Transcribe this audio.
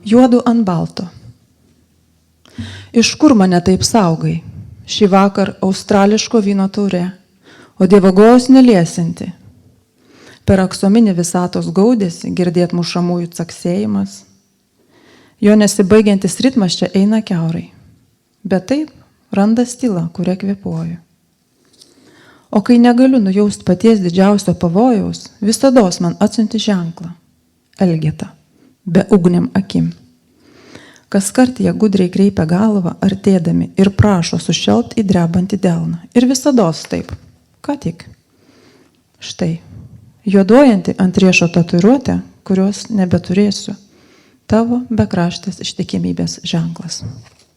Juodu ant balto. Iš kur mane taip saugai? Šį vakar australiško vyno taurė, o dievagojos neliesinti. Per aksominį visatos gaudėsi girdėt mušamųjų caksėjimas. Jo nesibaigiantis ritmas čia eina kiaurai. Bet taip randas tyla, kuria kvėpuoju. O kai negaliu nujaust paties didžiausio pavojaus, visados man atsiunti ženklą. Elgeta, be ugniam akim. Kas kart jie gudriai kreipia galvą, artėdami ir prašo sušelpt į drebantį delną. Ir visados taip. Ką tik? Štai, juoduojanti ant riešo tatuiruotė, kurios nebeturėsiu. Tavo bekraštės ištikimybės ženklas.